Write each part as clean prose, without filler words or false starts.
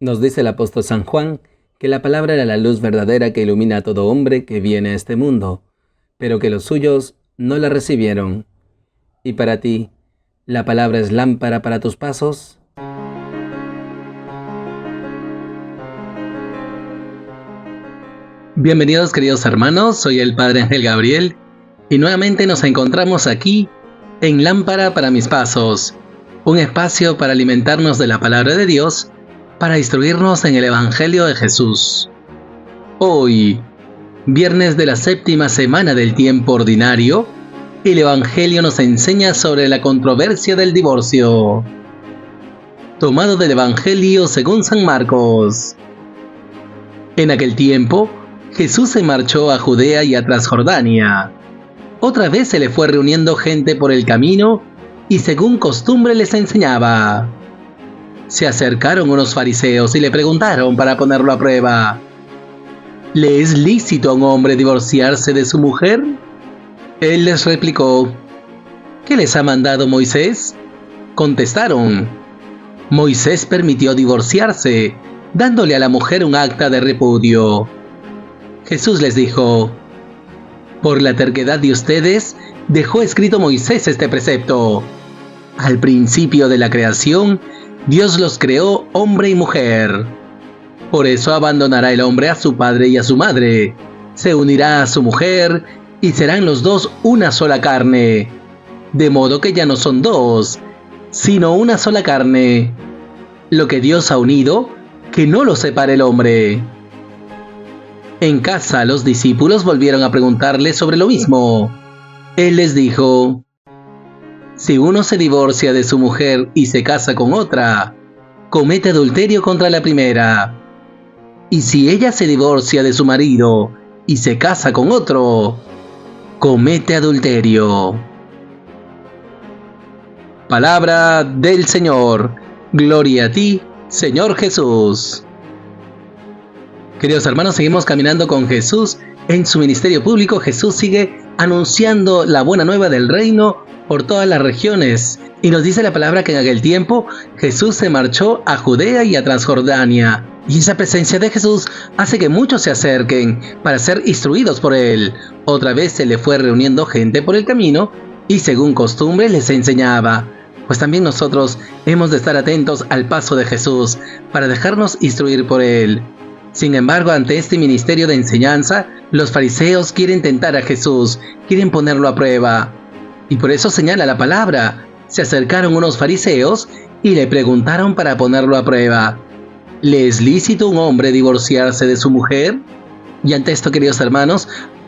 Nos dice el apóstol San Juan que la palabra era la luz verdadera que ilumina a todo hombre que viene a este mundo, pero que los suyos no la recibieron. ¿Y para ti, la palabra es lámpara para tus pasos? Bienvenidos, queridos hermanos, soy el Padre Ángel Gabriel y nuevamente nos encontramos aquí en Lámpara para mis pasos, un espacio para alimentarnos de la palabra de Dios, para instruirnos en el Evangelio de Jesús. Hoy, viernes de la séptima semana del tiempo ordinario, el Evangelio nos enseña sobre la controversia del divorcio. Tomado del Evangelio según San Marcos. En aquel tiempo, Jesús se marchó a Judea y a Transjordania. Otra vez se le fue reuniendo gente por el camino y según costumbre les enseñaba. Se acercaron unos fariseos y le preguntaron para ponerlo a prueba: ¿le es lícito a un hombre divorciarse de su mujer? Él les replicó: ¿qué les ha mandado Moisés? Contestaron: Moisés permitió divorciarse, dándole a la mujer un acta de repudio. Jesús les dijo: por la terquedad de ustedes, dejó escrito Moisés este precepto. Al principio de la creación, Dios los creó hombre y mujer. Por eso abandonará el hombre a su padre y a su madre, se unirá a su mujer y serán los dos una sola carne. De modo que ya no son dos, sino una sola carne. Lo que Dios ha unido, que no lo separe el hombre. En casa, los discípulos volvieron a preguntarle sobre lo mismo. Él les dijo: si uno se divorcia de su mujer y se casa con otra, comete adulterio contra la primera. Y si ella se divorcia de su marido y se casa con otro, comete adulterio. Palabra del Señor. Gloria a ti, Señor Jesús. Queridos hermanos, seguimos caminando con Jesús en su ministerio público. Jesús sigue anunciando la buena nueva del reino por todas las regiones. Y nos dice la palabra que en aquel tiempo Jesús se marchó a Judea y a Transjordania. Y esa presencia de Jesús hace que muchos se acerquen para ser instruidos por Él. Otra vez se le fue reuniendo gente por el camino y según costumbre les enseñaba. Pues también nosotros hemos de estar atentos al paso de Jesús para dejarnos instruir por Él. Sin embargo, ante este ministerio de enseñanza, los fariseos quieren tentar a Jesús, quieren ponerlo a prueba. Y por eso señala la palabra. Se acercaron unos fariseos y le preguntaron para ponerlo a prueba: ¿le es lícito a un hombre divorciarse de su mujer? Y ante esto, queridos hermanos,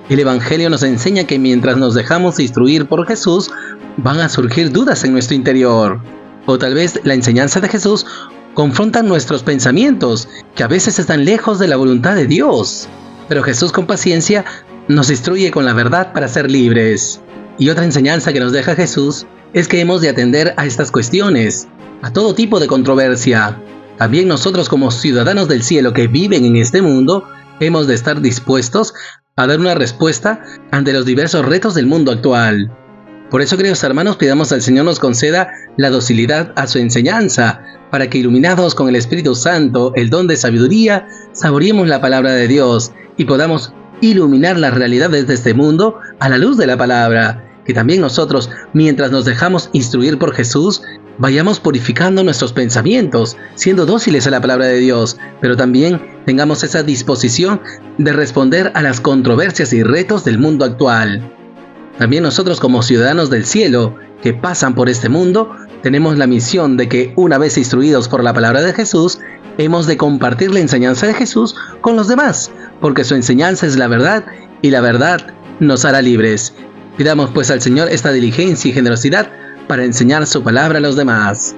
el Evangelio nos enseña que mientras nos dejamos instruir por Jesús, van a surgir dudas en nuestro interior. O tal vez la enseñanza de Jesús confrontan nuestros pensamientos, que a veces están lejos de la voluntad de Dios. Pero Jesús con paciencia nos instruye con la verdad para ser libres. Y otra enseñanza que nos deja Jesús es que hemos de atender a estas cuestiones, a todo tipo de controversia. También nosotros como ciudadanos del cielo que viven en este mundo, hemos de estar dispuestos a dar una respuesta ante los diversos retos del mundo actual. Por eso, queridos hermanos, pidamos al Señor nos conceda la docilidad a su enseñanza, para que iluminados con el Espíritu Santo, el don de sabiduría, saboreemos la palabra de Dios y podamos iluminar las realidades de este mundo a la luz de la palabra. Que también nosotros, mientras nos dejamos instruir por Jesús, vayamos purificando nuestros pensamientos, siendo dóciles a la palabra de Dios, pero también tengamos esa disposición de responder a las controversias y retos del mundo actual. También nosotros como ciudadanos del cielo, que pasan por este mundo, tenemos la misión de que, una vez instruidos por la palabra de Jesús, hemos de compartir la enseñanza de Jesús con los demás, porque su enseñanza es la verdad y la verdad nos hará libres. Pidamos pues al Señor esta diligencia y generosidad para enseñar su palabra a los demás.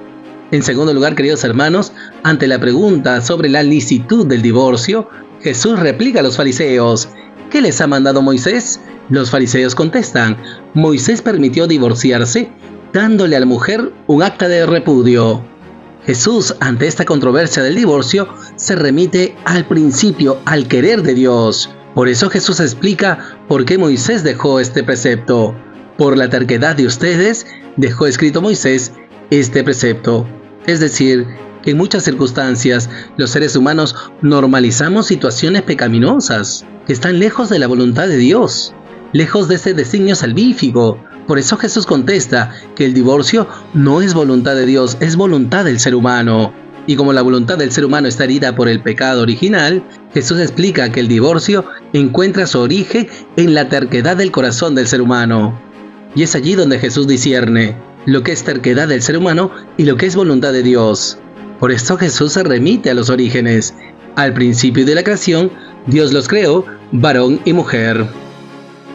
En segundo lugar, queridos hermanos, ante la pregunta sobre la licitud del divorcio, Jesús replica a los fariseos: ¿qué les ha mandado Moisés? Los fariseos contestan: Moisés permitió divorciarse, dándole a la mujer un acta de repudio. Jesús, ante esta controversia del divorcio, se remite al principio, al querer de Dios. Por eso Jesús explica por qué Moisés dejó este precepto. Por la terquedad de ustedes, dejó escrito Moisés este precepto. Es decir, que en muchas circunstancias los seres humanos normalizamos situaciones pecaminosas que están lejos de la voluntad de Dios, lejos de ese designio salvífico. Por eso Jesús contesta que el divorcio no es voluntad de Dios, es voluntad del ser humano. Y como la voluntad del ser humano está herida por el pecado original, Jesús explica que el divorcio encuentra su origen en la terquedad del corazón del ser humano. Y es allí donde Jesús discierne lo que es terquedad del ser humano y lo que es voluntad de Dios. Por esto Jesús se remite a los orígenes. Al principio de la creación, Dios los creó, varón y mujer.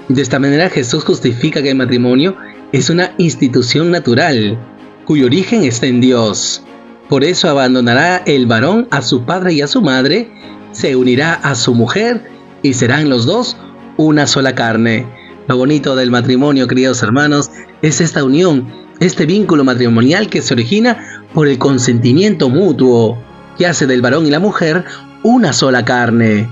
De esta manera Jesús justifica que el matrimonio es una institución natural, cuyo origen está en Dios. Por eso abandonará el varón a su padre y a su madre, se unirá a su mujer y serán los dos una sola carne. Lo bonito del matrimonio, queridos hermanos, es esta unión, este vínculo matrimonial que se origina por el consentimiento mutuo, que hace del varón y la mujer una sola carne.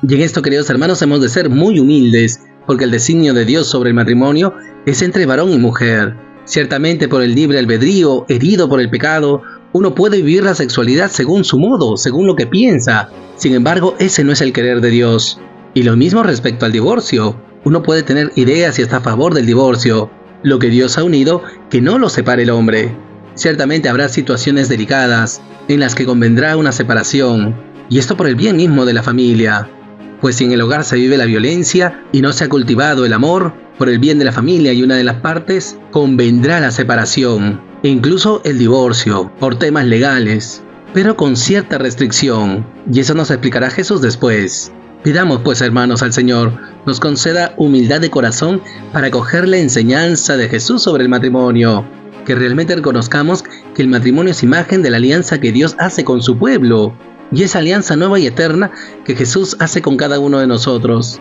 Y en esto, queridos hermanos, hemos de ser muy humildes, porque el designio de Dios sobre el matrimonio es entre varón y mujer. Ciertamente por el libre albedrío, herido por el pecado, uno puede vivir la sexualidad según su modo, según lo que piensa. Sin embargo, ese no es el querer de Dios. Y lo mismo respecto al divorcio. Uno puede tener ideas y está a favor del divorcio. Lo que Dios ha unido, que no lo separe el hombre. Ciertamente habrá situaciones delicadas en las que convendrá una separación, y esto por el bien mismo de la familia. Pues si en el hogar se vive la violencia y no se ha cultivado el amor, por el bien de la familia y una de las partes, convendrá la separación e incluso el divorcio por temas legales, pero con cierta restricción, y eso nos explicará Jesús después. Pidamos pues, hermanos, al Señor nos conceda humildad de corazón para acoger la enseñanza de Jesús sobre el matrimonio, que realmente reconozcamos que el matrimonio es imagen de la alianza que Dios hace con su pueblo, y esa alianza nueva y eterna que Jesús hace con cada uno de nosotros.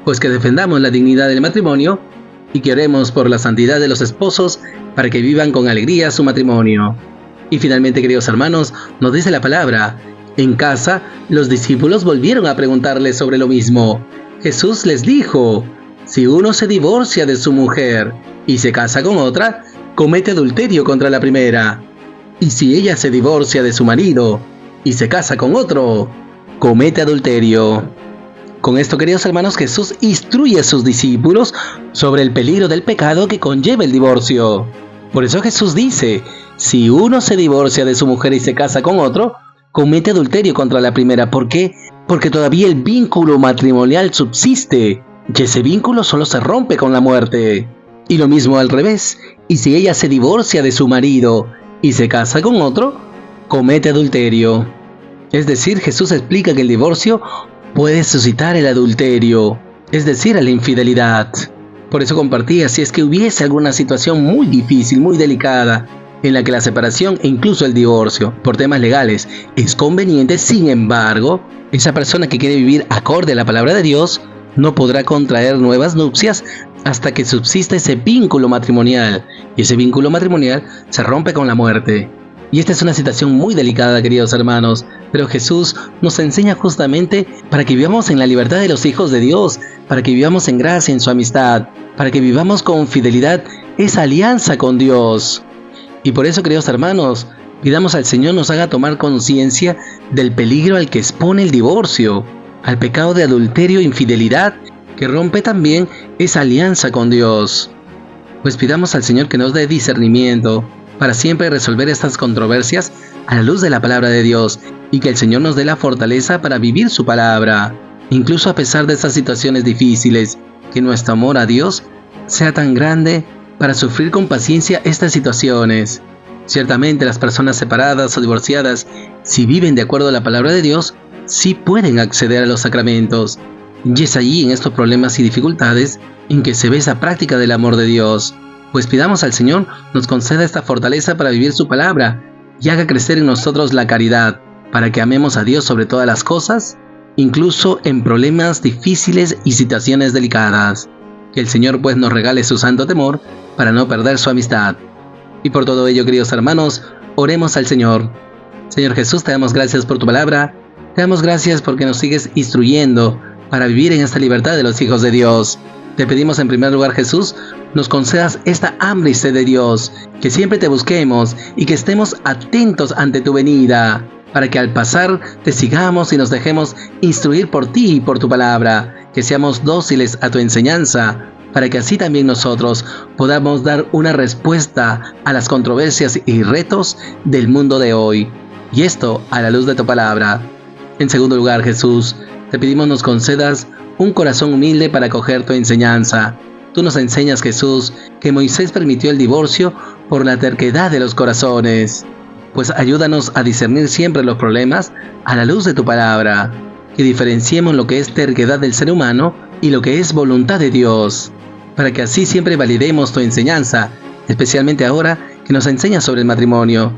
Pues que defendamos la dignidad del matrimonio y que oremos por la santidad de los esposos para que vivan con alegría su matrimonio. Y finalmente, queridos hermanos, nos dice la palabra: en casa, los discípulos volvieron a preguntarle sobre lo mismo. Jesús les dijo: si uno se divorcia de su mujer y se casa con otra, comete adulterio contra la primera. Y si ella se divorcia de su marido y se casa con otro, comete adulterio. Con esto, queridos hermanos, Jesús instruye a sus discípulos sobre el peligro del pecado que conlleva el divorcio. Por eso Jesús dice: si uno se divorcia de su mujer y se casa con otro, comete adulterio contra la primera. ¿Por qué? Porque todavía el vínculo matrimonial subsiste, y ese vínculo solo se rompe con la muerte. Y lo mismo al revés: y si ella se divorcia de su marido y se casa con otro, comete adulterio. Es decir, Jesús explica que el divorcio puede suscitar el adulterio, es decir, a la infidelidad. Por eso compartía, si es que hubiese alguna situación muy difícil, muy delicada, en la que la separación e incluso el divorcio por temas legales es conveniente, sin embargo, esa persona que quiere vivir acorde a la palabra de Dios no podrá contraer nuevas nupcias hasta que subsista ese vínculo matrimonial, y ese vínculo matrimonial se rompe con la muerte. Y esta es una situación muy delicada, queridos hermanos, pero Jesús nos enseña justamente para que vivamos en la libertad de los hijos de Dios, para que vivamos en gracia, en su amistad, para que vivamos con fidelidad esa alianza con Dios. Y por eso, queridos hermanos, pidamos al Señor nos haga tomar conciencia del peligro al que expone el divorcio, al pecado de adulterio e infidelidad, que rompe también esa alianza con Dios. Pues pidamos al Señor que nos dé discernimiento para siempre resolver estas controversias a la luz de la palabra de Dios, y que el Señor nos dé la fortaleza para vivir su palabra, incluso a pesar de estas situaciones difíciles, que nuestro amor a Dios sea tan grande para sufrir con paciencia estas situaciones. Ciertamente las personas separadas o divorciadas, si viven de acuerdo a la palabra de Dios, sí pueden acceder a los sacramentos, y es allí, en estos problemas y dificultades, en que se ve esa práctica del amor de Dios. Pues pidamos al Señor nos conceda esta fortaleza para vivir su palabra y haga crecer en nosotros la caridad, para que amemos a Dios sobre todas las cosas, incluso en problemas difíciles y situaciones delicadas. Que el Señor pues nos regale su santo temor para no perder su amistad. Y por todo ello, queridos hermanos, oremos al Señor. Señor Jesús, te damos gracias por tu palabra, te damos gracias porque nos sigues instruyendo para vivir en esta libertad de los hijos de Dios. Te pedimos en primer lugar, Jesús, nos concedas esta hambre y sed de Dios, que siempre te busquemos y que estemos atentos ante tu venida, para que al pasar te sigamos y nos dejemos instruir por ti y por tu palabra, que seamos dóciles a tu enseñanza, para que así también nosotros podamos dar una respuesta a las controversias y retos del mundo de hoy, y esto a la luz de tu palabra. En segundo lugar, Jesús, te pedimos nos concedas un corazón humilde para acoger tu enseñanza. Tú nos enseñas, Jesús, que Moisés permitió el divorcio por la terquedad de los corazones. Pues ayúdanos a discernir siempre los problemas a la luz de tu palabra, que diferenciemos lo que es terquedad del ser humano y lo que es voluntad de Dios, para que así siempre validemos tu enseñanza, especialmente ahora que nos enseñas sobre el matrimonio,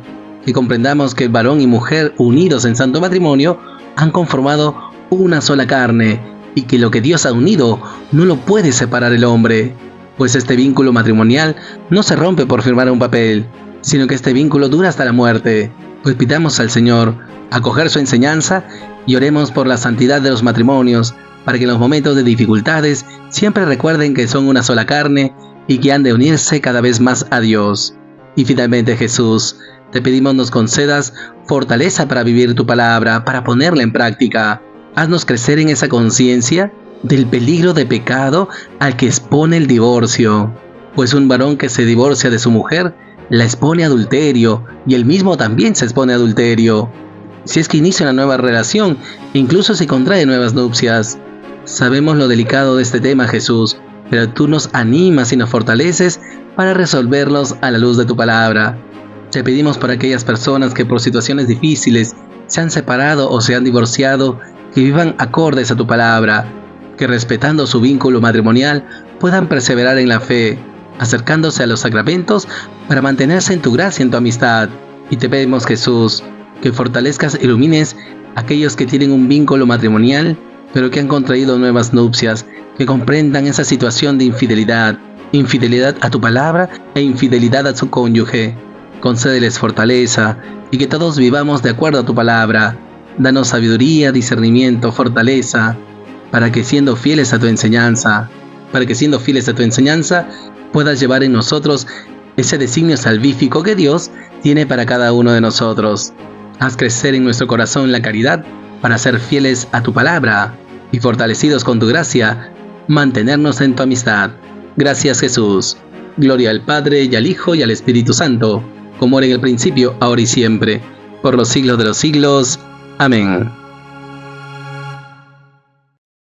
que comprendamos que varón y mujer unidos en santo matrimonio han conformado una sola carne, y que lo que Dios ha unido no lo puede separar el hombre, pues este vínculo matrimonial no se rompe por firmar un papel, sino que este vínculo dura hasta la muerte. Pues pidamos al Señor acoger su enseñanza y oremos por la santidad de los matrimonios, para que en los momentos de dificultades siempre recuerden que son una sola carne y que han de unirse cada vez más a Dios. Y finalmente, Jesús, te pedimos nos concedas fortaleza para vivir tu palabra, para ponerla en práctica. Haznos crecer en esa conciencia del peligro de pecado al que expone el divorcio, pues un varón que se divorcia de su mujer la expone a adulterio y él mismo también se expone a adulterio. Si es que inicia una nueva relación, incluso si contrae nuevas nupcias. Sabemos lo delicado de este tema, Jesús, pero tú nos animas y nos fortaleces para resolverlos a la luz de tu palabra. Te pedimos por aquellas personas que por situaciones difíciles se han separado o se han divorciado, que vivan acordes a tu palabra, que respetando su vínculo matrimonial puedan perseverar en la fe, acercándose a los sacramentos para mantenerse en tu gracia y en tu amistad. Y te pedimos, Jesús, que fortalezcas e ilumines a aquellos que tienen un vínculo matrimonial, pero que han contraído nuevas nupcias, que comprendan esa situación de infidelidad a tu palabra e infidelidad a su cónyuge. Concédeles fortaleza y que todos vivamos de acuerdo a tu palabra. Danos sabiduría, discernimiento, fortaleza, para que siendo fieles a tu enseñanza, puedas llevar en nosotros ese designio salvífico que Dios tiene para cada uno de nosotros. Haz crecer en nuestro corazón la caridad para ser fieles a tu palabra y fortalecidos con tu gracia, mantenernos en tu amistad. Gracias, Jesús. Gloria al Padre y al Hijo y al Espíritu Santo, como era en el principio, ahora y siempre, por los siglos de los siglos. Amén.